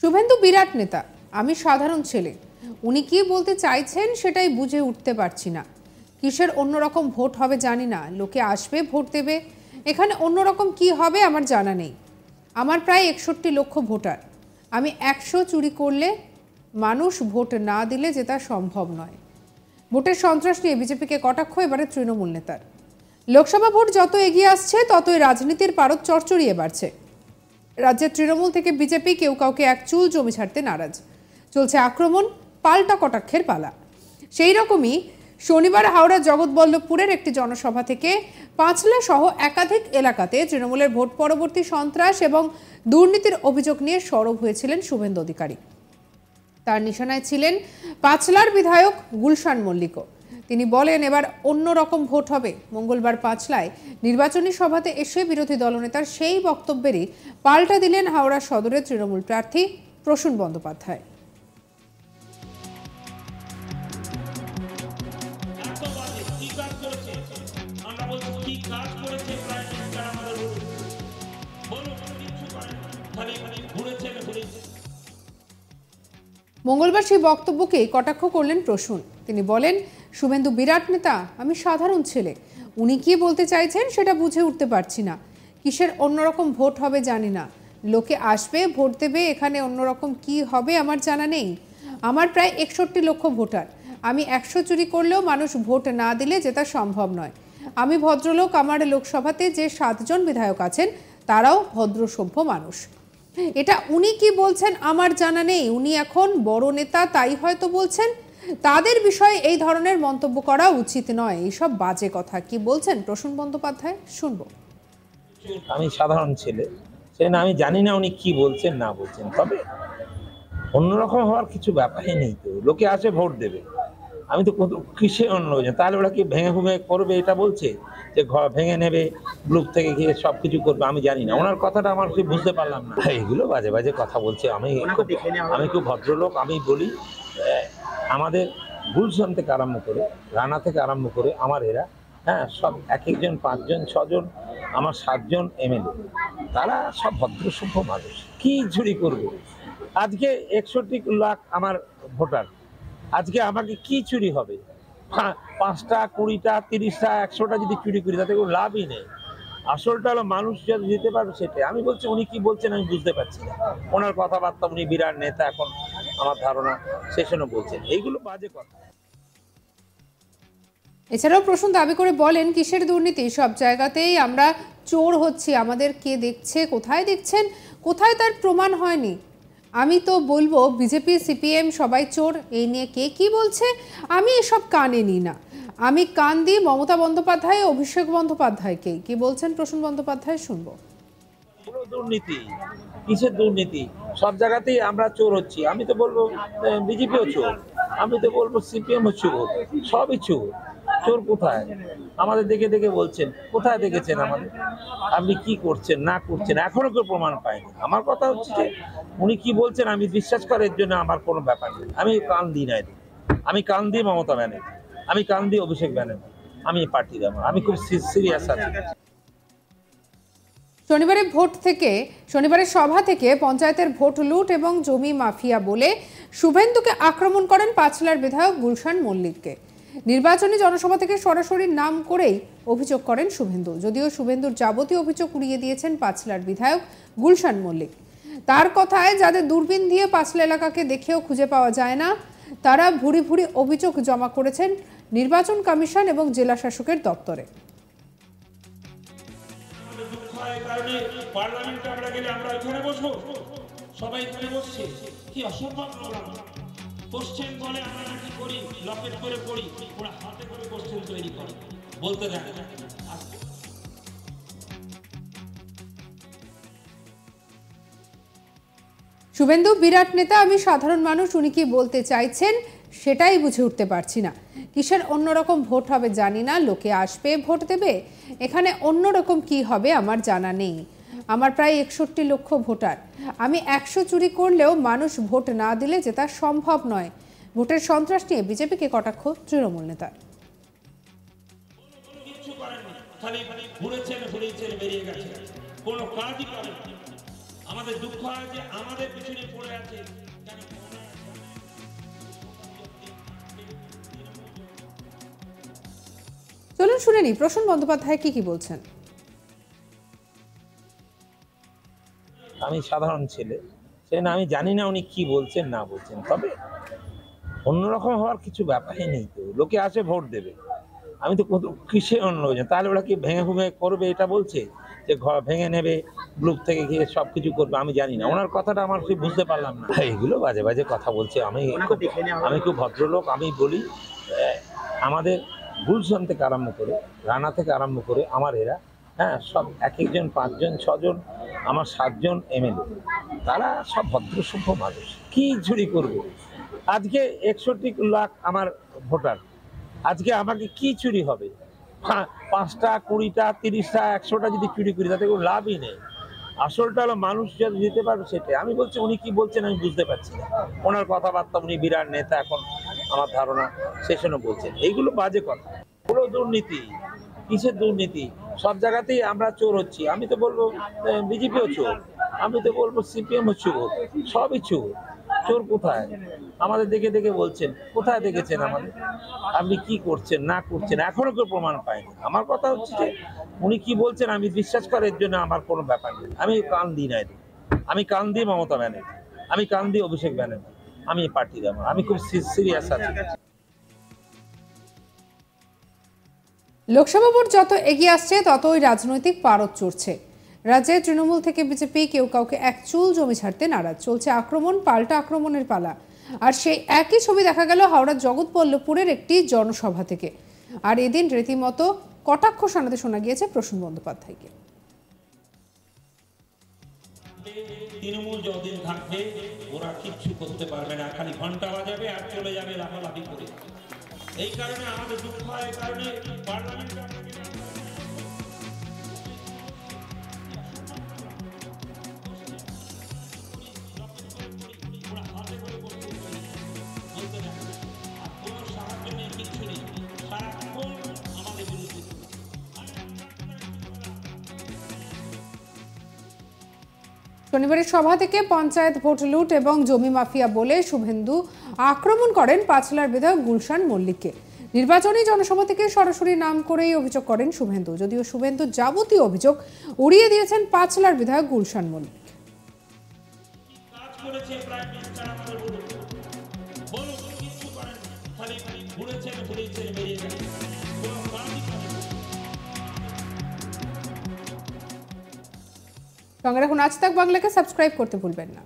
শুভেন্দু বিরাট নেতা, আমি সাধারণ ছেলে। উনি কি বলতে চাইছেন সেটাই বুঝে উঠতে পারছি না। কিসের অন্যরকম ভোট হবে জানি না, লোকে আসবে ভোট দেবে, এখানে অন্যরকম কি হবে আমার জানা নেই। আমার প্রায় 61 লক্ষ ভোটার, আমি 100 চুরি করলে মানুষ ভোট না দিলে যেটা সম্ভব নয়। ভোটের সন্ত্রাস নিয়ে বিজেপিকে কটাক্ষ এবারে তৃণমূল নেতার। লোকসভা ভোট যত এগিয়ে আসছে ততই রাজনীতির পারদ চড়চড়িয়ে বাড়ছে। রাজ্যের তৃণমূল থেকে বিজেপি কেউ কাউকে এক চুল জমি ছাড়তে নারাজ। চলছে আক্রমণ, পাল্টা কটাক্ষের পালা। সেই রকমই শনিবার হাওড়া জগৎবল্লভপুরের একটি জনসভা থেকে পাঁচলা সহ একাধিক এলাকাতে তৃণমূলের ভোট পরবর্তী সন্ত্রাস এবং দুর্নীতির অভিযোগ নিয়ে সরব হয়েছিলেন শুভেন্দু অধিকারী। তার নিশানায় ছিলেন পাঁচলার বিধায়ক গুলশান মল্লিকও। তিনি বলেন এবার অন্য রকম ভোট হবে। মঙ্গলবার পাঁচলায় নির্বাচনী সভাতে এসে বিরোধী দলনেতার সেই বক্তব্যেরই পাল্টা দিলেন হাওড়া সদরের তৃণমূল প্রার্থী প্রসূন বন্দ্যোপাধ্যায়। মঙ্গলবার সেই বক্তব্যকেই কটাক্ষ করলেন প্রসূন। তিনি বলেন শুভেন্দু বিরাট নেতা, আমি সাধারণ ছেলে। উনি কি বলতে চাইছেন সেটা বুঝে উঠতে পারছি না। কিসের অন্যরকম ভোট হবে জানি না, লোকে আসবে ভোট দেবে, এখানে অন্যরকম কি হবে আমার জানা নেই। আমার প্রায় 61 লক্ষ ভোটার, আমি 100 চুরি করলেও মানুষ ভোট না দিলে যেটা সম্ভব নয়। আমি ভদ্রলোক, আমার লোকসভাতে যে 7 জন বিধায়ক আছেন তারাও ভদ্র সভ্য মানুষ। এটা উনি কি বলছেন আমার জানা নেই। উনি এখন বড় নেতা তাই হয়তো বলছেন। তাদের বিষয়ে এই ধরনের মন্তব্য করা উচিত নয়। এইসব বাজে কথা। কি বলছেন প্রসূন বন্দ্যোপাধ্যায়, শুনবো। আমি সাধারণ ছেলে, সেটা আমি জানি না উনি কি বলছেন না বলছেন, তবে অন্যরকম হওয়ার কিছু ব্যাপারই নেই। তো লোকে আসে ভোট দেবে, আমি তো কিসে অন্য, তাহলে ওরা কি ভেঙে ভেঙে করবে এটা বলছে যে ঘর ভেঙে নেবে, গ্রুপ থেকে গিয়ে সবকিছু করবে, আমি জানি না। ওনার কথাটা আমার কি বুঝতে পারলাম না। এগুলো বাজে বাজে কথা বলছে। আমি খুব ভদ্রলোক। আমি বলি আমাদের গুলশান থেকে আরম্ভ করে, রানা থেকে আরম্ভ করে আমার এরা, হ্যাঁ, সব এক একজন 5 জন 6 জন, আমার 7 জন MLA, তারা সব ভদ্র সভ্য মানুষ। কি চুরি করবে? আজকে 61 লাখ আমার ভোটার, আজকে আমাকে কি চুরি হবে? 5টা 20টা 30টা 100টা যদি চুরি করি তাতে কোনো লাভই নেই। আসলটা হলো মানুষ যদি দিতে পারবে সেটাই। আমি বলছি উনি কি বলছেন আমি বুঝতে পারছি না। ওনার কথাবার্তা, উনি বিরাট নেতা এখন আমার ধারণা, সেশনও বলছেন, এইগুলো বাজে কথা। এছাড়াও প্রসূন দাবি করে বলেন কিসের দুর্নীতি, সব জায়গাতেই আমরা চোর হচ্ছি, আমাদের কে দেখছে, কোথায় দেখছেন, কোথায় তার প্রমাণ হয়নি। আমি তো বলবো বিজেপি CPM সবাই চোর, এই নিয়ে কে কি বলছে আমি এসব কানে নিই না। আমি কান দিই মমতা বন্দ্যোপাধ্যায়, অভিষেক বন্দ্যোপাধ্যায়কে। কি বলছেন প্রসূন বন্দ্যোপাধ্যায়, শুনবো। পুরো দুর্নীতি, কিসের দুর্নীতি? সব জায়গাতেই আমরা চোর হচ্ছি। আমি তো বলবো বিজেপিও চোর, আমি তো বলবো CPM-ও চোর, সবই চোর। চোর কোথায়? আমাদের দেখে দেখে বলছেন, কোথায় দেখেছেন আমাদের? আপনি কি করছেন না করছেন এখনো কেউ প্রমাণ পায়নি। আমার কথা হচ্ছে যে উনি কি বলছেন আমি বিশ্বাস করার এর জন্য আমার কোনো ব্যাপার নেই। আমি কান দিই না, আমি কান দিই মমতা ব্যানার্জি, আমি কান দিই অভিষেক ব্যানার্জি, আমি পার্টির, আমি খুব সিরিয়াস আছি। শনিবারের সভা থেকে পঞ্চায়েতের ভোট লুট এবং জমি মাফিয়া বলে শুভেন্দুকে আক্রমণ করেন পাঁচলার বিধায়ক গুলশান মল্লিককে। নির্বাচনী জনসভা থেকে সরাসরি নাম করেই অভিযোগ করেন শুভেন্দু। যদিও শুভেন্দুর যাবতীয় অভিযোগ উড়িয়ে দিয়েছেন পাঁচলার বিধায়ক গুলশান মল্লিক। তার কথায় যাদের দূরবীন দিয়ে পাঁচলা এলাকাকে দেখেও খুঁজে পাওয়া যায় না, তারা ভুরি ভুরি অভিযোগ জমা করেছেন নির্বাচন কমিশন এবং জেলা শাসকের দপ্তরে। কারণে পার্লামেন্টে আমরা গেলে আমরা এখানে বসবো, সবাই এখানে বসছে, কি অসম্ভব প্রোগ্রাম। কোশ্চেন বলে আমরা নাকি করি, লকেট করে পড়ি, ওরা হাতে করে কোশ্চেন তৈরি করে, বলতে দেয় না। শুভেন্দু বিরাট নেতা, আমি সাধারণ মানুষ। উনি কি বলতে চাইছেন সেটাই বুঝে উঠতে পারছি না। কিসের অন্যরকম ভোট হবে জানি না, লোকে আসবে ভোট দেবে, এখানে অন্যরকম কি হবে আমার জানা নেই। আমার প্রায় 61 লক্ষ ভোটার, আমি 100 চুরি করলেও মানুষ ভোট না দিলে যেটা সম্ভব নয়। ভোটের সন্ত্রাস নিয়ে বিজেপিকে কটাক্ষ তৃণমূল নেতার। কোনো কাজই করেন। আমাদের দুঃখ হয় যে আমাদের পিছনে পড়ে আছে কেন চলুন শুনে নি প্রসূন বন্দ্যোপাধ্যায় কি বলছেন। আমি সাধারণ ছেলে, সেজন্য আমি জানি না উনি কি বলছেন না বলছেন, তবে অন্যরকম হওয়ার কিছু ব্যাপারই নেই তো। লোকে আসে ভোট দেবে, আমি তো কিসে অন্য হয়ে তাহলে ওরা কি ভেঙে ভুঙে করবে এটা বলছে যে ঘর ভেঙে নেবে, গ্রুপ থেকে গিয়ে সবকিছু করবে। আমি জানি না, ওনার কথাটা আমার ঠিক বুঝতে পারলাম না। এইগুলো বাজে বাজে কথা বলছে। আমি খুব ভদ্রলোক। আমি বলি আমাদের গুলশান থেকে আরম্ভ করে, রানা থেকে আরম্ভ করে আমার এরা, হ্যাঁ, সব এক একজন 5 জন 6 জন, আমার 7 জন MLA, তারা সব ভদ্রসভ্য মানুষ। কি চুরি করবে? আজকে 61 লাখ আমার ভোটার, আজকে আমাকে কি চুরি হবে? 5টা 20টা 30টা 100টা যদি চুরি করি তাতে কোনো লাভই নেই। আসলটা হলো মানুষ যদি দিতে পারবে সেটাই। আমি বলছি উনি কি বলছেন আমি বুঝতে পারছি না। ওনার কথাবার্তা, উনি বিরাট নেতা এখন আমার ধারণা, সেশনও বলছেন এইগুলো বাজে কথা। পুরো দুর্নীতি। কিসের দুর্নীতি? সব জায়গাতেই আমরা চোর হচ্ছি। আমি তো বলবো বিজেপিও চোর, আমি তো বলবো CPMও চোর, সবই চোর। চোর কোথায়? আমাদের দেখে দেখে বলছেন, কোথায় দেখেছেন আমাদের? আপনি কি করছেন না করছেন এখনো কেউ প্রমাণ পায়নি। আমার কথা হচ্ছে যে উনি কি বলছেন আমি বিশ্বাস করার জন্য আমার কোনো ব্যাপার নেই। আমি কান দিই না এদের, আমি কান দিই মমতা ব্যানার্জি, আমি কান দিই অভিষেক ব্যানার্জি, আমি এই পার্টির আমার, আমি খুব সিরিয়াস আছি। লোকসভা ভোট যত এগিয়ে আসছে ততই রাজনৈতিক পারদ চড়ছে। রাজ্যে তৃণমূল থেকে বিজেপি কেউ কাউকে এক চুল জমি ছাড়তে নারাজ। চলছে আক্রমণ পাল্টা আক্রমণের পালা। আর সেই একই ছবি দেখা গেল হাওড়ার জগৎবল্লভপুরের একটি জনসভা থেকে। আর এদিন রীতিমতো কটাক্ষ শোনাতে শোনা গিয়েছে প্রসূন বন্দ্যোপাধ্যায়কে। তৃণমূল যতদিন থাকবে ওরা কিচ্ছু করতে পারবে না, খালি ঘন্টা বাজাবে আর চলে যাবে লাফালাফি করে। এই কারণে আমাদের দুঃখ হয়, এই কারণে পার্লামেন্টে শনিবারের সভা থেকে পঞ্চায়েত ভোট লুট এবং জমি মাফিয়া বলে শুভেন্দু আক্রমণ করেন পাঁচলার বিধায়ক গুলশান মল্লিককে। নির্বাচনী জনসভা থেকে সরাসরি নাম করেই অভিযোগ করেন শুভেন্দু। যদিও শুভেন্দু যাবতীয় অভিযোগ উড়িয়ে দিয়েছেন পাঁচলার বিধায়ক গুলশান মল্লিক। সঙ্গে রাখুন আজ তাক বাংলাকে, সাবস্ক্রাইব করতে ভুলবেন না।